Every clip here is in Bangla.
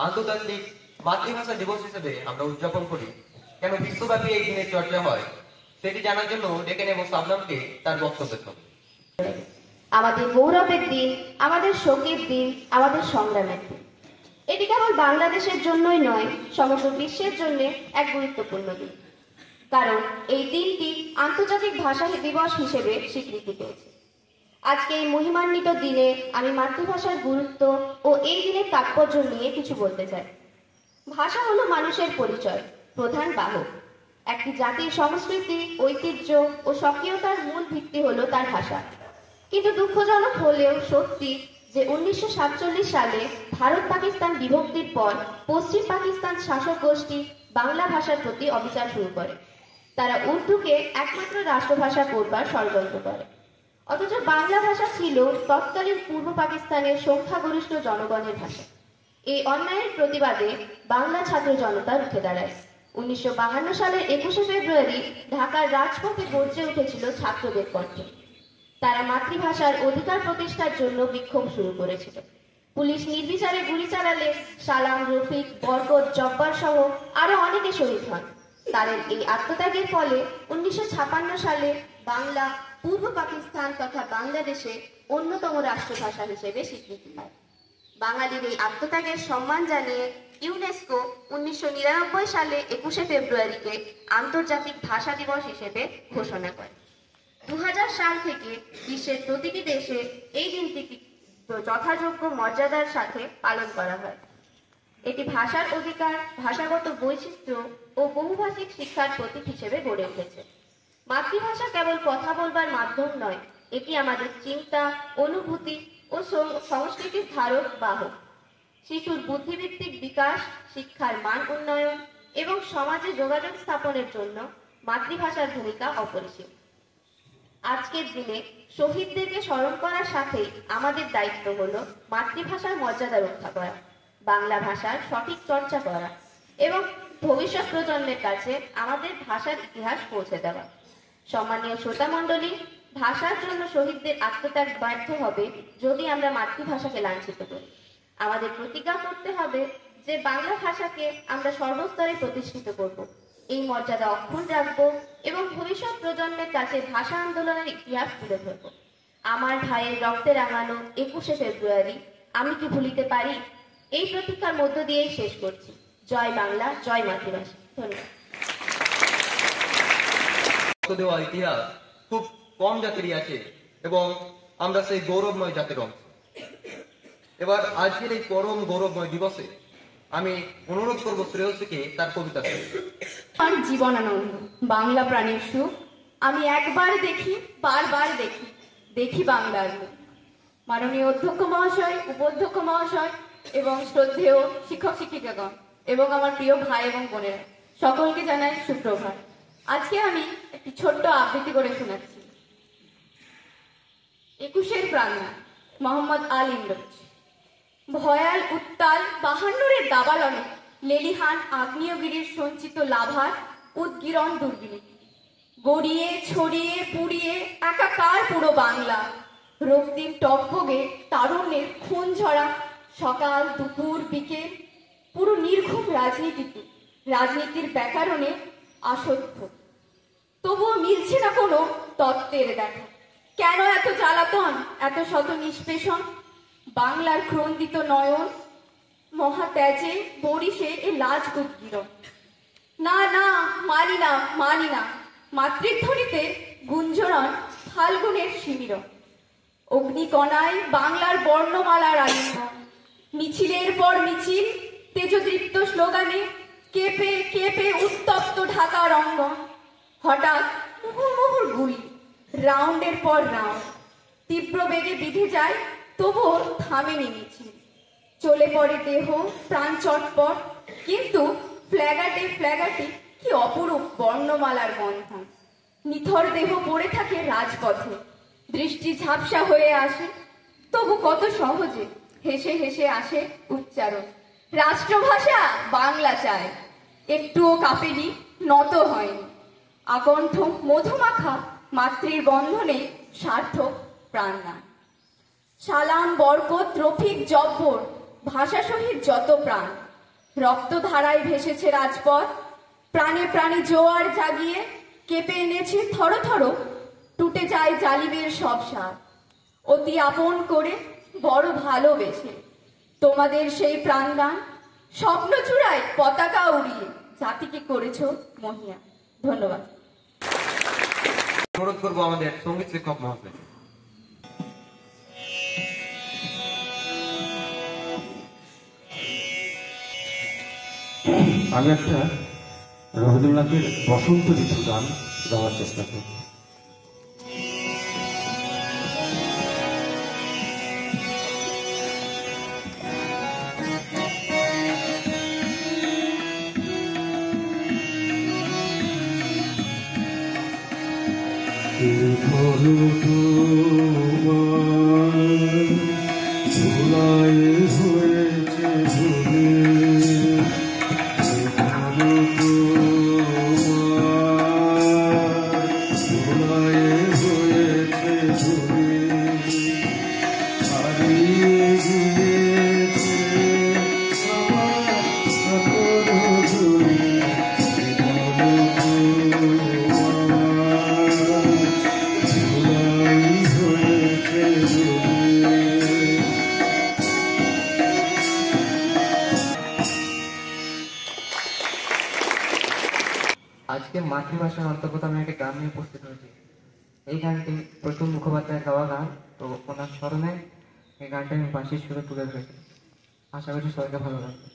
আন্তর্জাতিক মাতৃভাষা দিবস হিসেবে আমরা উদযাপন করি, কেন বিশ্বব্যাপী এই দিনের চর্চা হয়, সেটি জানার জন্য ডেকে নেব সাবনামকে তার বক্তব্যের সঙ্গে। আমাদের গৌরবের দিন, আমাদের শোকের দিন, আমাদের সংগ্রামের দিন। এটি কেবল বাংলাদেশের জন্যই নয়, সমগ্র বিশ্বের জন্য এক গুরুত্বপূর্ণ দিন, কারণ এই দিনটি আন্তর্জাতিক ভাষা দিবস হিসেবে স্বীকৃতি পেয়েছে। আজকে এই মহিমান্বিত দিনে আমি মাতৃভাষার গুরুত্ব ও এই দিনের তাৎপর্য নিয়ে কিছু বলতে চাই। ভাষা হলো মানুষের পরিচয়, প্রধান বাহক। একটি জাতির সংস্কৃতি, ঐতিহ্য ও স্বকীয়তার মূল ভিত্তি হলো তার ভাষা। কিন্তু দুঃখজনক হলেও সত্যি যে 1947 সালে ভারত পাকিস্তান বিভক্তির পর পশ্চিম পাকিস্তান শাসক গোষ্ঠী বাংলা ভাষার প্রতি অবিচার শুরু করে। তারা উর্দুকে একমাত্র রাষ্ট্রভাষা করবার ষড়যন্ত্র করে। অথচ বাংলা ভাষা ছিল তৎকালীন পূর্ব পাকিস্তানের সংখ্যাগরিষ্ঠ জনগণের ভাষা। এই অন্যায়ের প্রতিবাদে বাংলা ছাত্র জনতা রুখে দাঁড়ায়। 1952 সালের 21শে ফেব্রুয়ারি ঢাকার রাজপথে গর্জে উঠেছিল ছাত্রদের কণ্ঠে। তারা মাতৃভাষার অধিকার প্রতিষ্ঠার জন্য বিক্ষোভ শুরু করেছিল। পুলিশ নির্বিচারে গুলি চালালে সালাম, রফিক, বরকত, জব্বার সহ আরো অনেকে শহীদ হন। তাদের এই আত্মত্যাগের ফলে 1956 সালে বাংলা পূর্ব পাকিস্তান তথা বাংলাদেশে অন্যতম রাষ্ট্রভাষা হিসেবে স্বীকৃতি পায়। বাঙালির এই আত্মত্যাগের সম্মান জানিয়ে ইউনেস্কো 1999 সালে 21শে ফেব্রুয়ারিকে আন্তর্জাতিক ভাষা দিবস হিসেবে ঘোষণা করে। 2000 সাল থেকে বিশ্বের প্রতিটি দেশে এই দিনটি যথাযোগ্য মর্যাদার সাথে পালন করা হয়। এটি ভাষার অধিকার, ভাষাগত বৈচিত্র্য ও বহুভাষিক শিক্ষার প্রতীক হিসেবে গড়ে উঠেছে। মাতৃভাষা কেবল কথা বলবার মাধ্যম নয়, এটি আমাদের চিন্তা, অনুভূতি ও সংস্কৃতির ধারক বাহক। শিশুর বুদ্ধিভিত্তিক বিকাশ, শিক্ষার মান উন্নয়ন এবং সমাজে যোগাযোগ স্থাপনের জন্য মাতৃভাষার ভূমিকা অপরিসীম। আজকের দিনে শহীদদেরকে স্মরণ করার সাথেই আমাদের দায়িত্ব হলো মাতৃভাষার মর্যাদা রক্ষা করা, বাংলা ভাষার সঠিক চর্চা করা এবং ভবিষ্যৎ প্রজন্মের কাছে আমাদের ভাষার ইতিহাস পৌঁছে দেওয়া। সম্মানীয় শ্রোতামণ্ডলী, ভাষার জন্য শহীদদের আত্মত্যাগ ব্যর্থ হবে যদি আমরা মাতৃভাষাকে লাঞ্ছিত করি। আমাদের প্রতিজ্ঞা করতে হবে যে বাংলা ভাষাকে আমরা সর্বস্তরে প্রতিষ্ঠিত করব, এই মর্যাদা অক্ষুণ্ণ রাখব এবং ভবিষ্যৎ প্রজন্মের কাছে ভাষা আন্দোলনের ইতিহাস তুলে ধরব। আমার ভাইয়ের রক্তে রাঙানো 21শে ফেব্রুয়ারি আমি কি ভুলিতে পারি? এই প্রতীক্ষার মধ্য দিয়েই শেষ করছি। জয় বাংলা, জয় মাতৃভাষা। ধন্যবাদ। দেওয়া ইতিহাস খুব কম জাতিরই আছে এবং আমরা সেই গৌরবময় জাতির অংশ। এবার আজকের এই পরম গৌরবময় দিবসে আমি অনুরোধ করব শ্রেয়সীকে তার কবিতা শুনতে। আমার জীবনানন্দ, বাংলা প্রাণের সুখ, আমি একবার দেখি, বারবার দেখি, দেখি বাংলার মুখ। মাননীয় অধ্যক্ষ মহাশয়, উপাধ্যক্ষ মহাশয় এবং শ্রদ্ধেয় শিক্ষক শিক্ষিকাগণ এবং আমার প্রিয় ভাই এবং বোনেরা, সকলকে জানাই সুপ্রভাত। আজকে আমি একটি ছোট্ট আবৃত্তি করে শোনাচ্ছি। 21-এর প্রাণনা, মোহাম্মদ আল ইমরোজ। ভয়াল উত্তাল 52-এর দাবালনে লেলিহান আগ্নেয়গিরির সঞ্চিত লাভার উদ্গীরণ দুর্বিনী, গড়িয়ে ছড়িয়ে পুড়িয়ে একাকার পুরো বাংলা। রক্তিম টকবগে তারুণ্যের খুন ঝরা সকাল, দুপুর, বিকেল, পুরো নির্ঘুম রাজনীতির ব্যাকরণে আসক্ত। তবুও মিলছে না কোনো তত্ত্বের দেখা। কেন এত জ্বালাতন, এত শত নিষ্পেষণ? বাংলার ক্রন্দিত নয়ন মহাত্যাজে বরিশে এ লাজ উদ্গীরণ। না না, মানি না, মানি না। মাতৃধ্বনিতে গুঞ্জরণ ফাল্গুনের শিমিরণ। অগ্নিকণায় বাংলার বর্ণমালার আলিঙ্গন। মিছিলের পর মিছিল, তেজদীপ্ত স্লোগানে কেঁপে কেঁপে উত্তপ্ত ঢাকার অঙ্গন। হঠাৎ মুহুর্মুহুর গুলি, রাউন্ডের পর রাউন্ড, তীব্র বেগে বিঁধে যায়, তবুও থামেনি মিছিল। চলে পড়ে দেহ, প্রাণ চটপট, কিন্তু ফ্ল্যাগাটে ফ্ল্যাগাটে কি অপরূপ বর্ণমালার বন্ধন। নিথর দেহ পড়ে থাকে রাজপথে, দৃষ্টি ঝাপসা হয়ে আসে, তবু কত সহজে হেসে হেসে আসে উচ্চারণ। রাষ্ট্রভাষা বাংলা চায়, একটুও কাঁপেনি, নত হয়নি। আকণ্ঠ মধুমাখা মাতৃর বন্ধনে সার্থক প্রাণ না। সালাম, বরকত, রফিক, জব্বর, ভাষা শহীদ যত প্রাণ, রক্তধারায় ভেসেছে রাজপথ, প্রাণে প্রাণে জোয়ার জাগিয়ে কেঁপে এনেছে থর থর, টুটে যায় জালিমের সব সার। অতি আপন করে বড় ভালোবেসে তোমাদের সেই প্রাণদান, স্বপ্ন চূড়ায় পতাকা উড়িয়ে জাতিকে করেছ মহিয়া। ধন্যবাদ। অনুরোধ করবো আমাদের সঙ্গীত শিক্ষক মহাশয়। আমি একটা রবীন্দ্রনাথের বসন্ত ঋতু গান গাওয়ার চেষ্টা করব। আজকে মাতৃভাষার অন্তর্গত আমি একটা গান নিয়ে উপস্থিত হয়েছি। এই গানটি প্রতুল মুখোপাধ্যায়ের গাওয়া গান, তো ওনার স্মরণে এই গানটা আমি বাঁশির সুরে তুলে ধরেছি। আশা করছি সবাইকে ভালো লাগবে।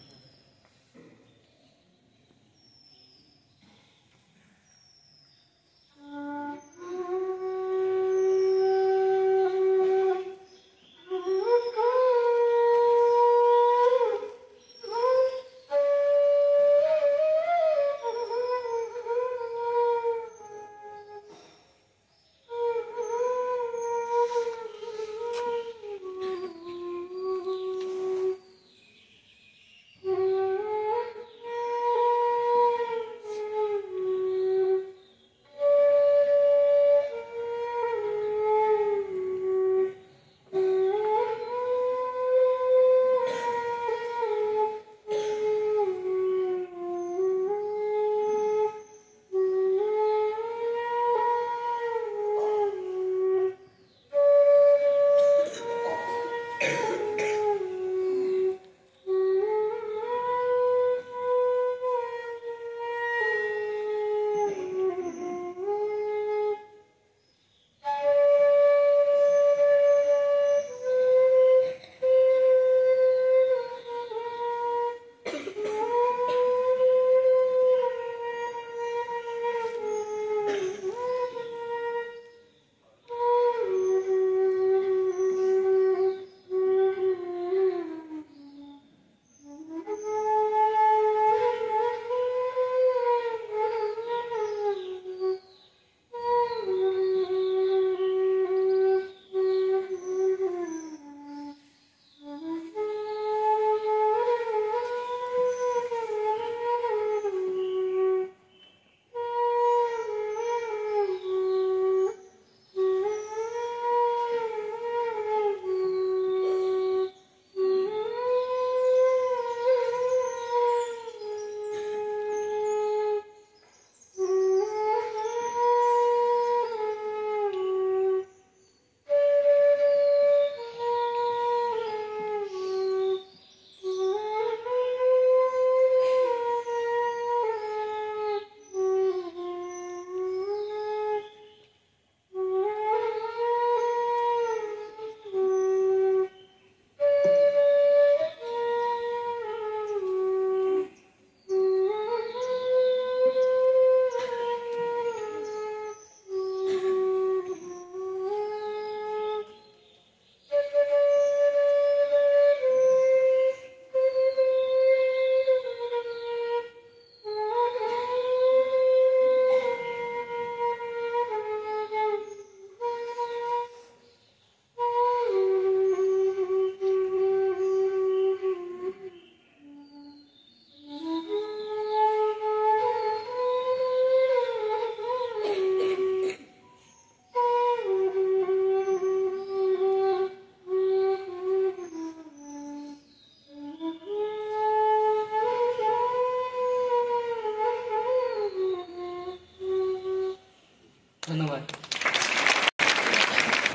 ধন্যবাদ।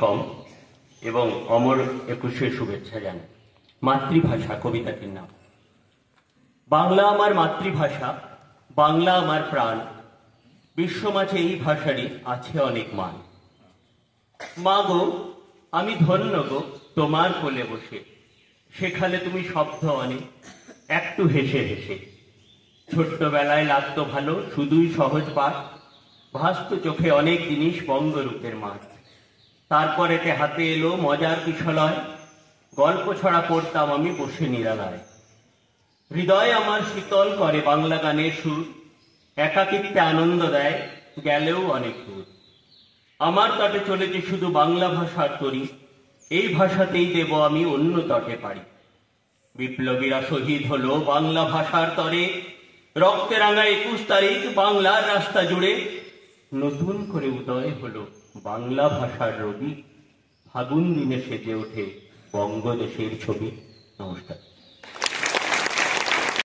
কম এবং অমর 21-এর শুভেচ্ছা জানাই। মাতৃভাষা কবিতাটির নাম। বাংলা আমার মাতৃভাষা, বাংলা আমার প্রাণ, বিশ্ব মাঝে এই ভাষারই আছে অনেক মান। মা গো, আমি ধন্য গো তোমার কোলে বসে, সেখানে তুমি শব্দ অনেক একটু হেসে হেসে। ছোট্টবেলায় লাগতো ভালো শুধুই সহজ পাঠ, ভাসত চোখে অনেক জিনিস বঙ্গরূপের মাঠ। তারপর এতে হাতে এলো মজার কিশলয়, গল্প ছড়া পড়তাম আমি বসে নিরালায়। হৃদয় আমার শীতল করে বাংলা গানের সুর, একাকিত্বে আনন্দ দেয় গেলেও অনেক দূর। আমার তটে চলেছে শুধু বাংলা ভাষার তরি, এই ভাষাতেই দেব আমি অন্য তটে পারি। বিপ্লবীরা শহীদ হলো বাংলা ভাষার তরে, রক্তে রাঙা 21 তারিখ বাংলার রাস্তা জুড়ে। নতুন করে উদয় হলো বাংলা ভাষার রবি, ফাগুন দিনে সেজে ওঠে বঙ্গদেশের ছবি। নমস্কার।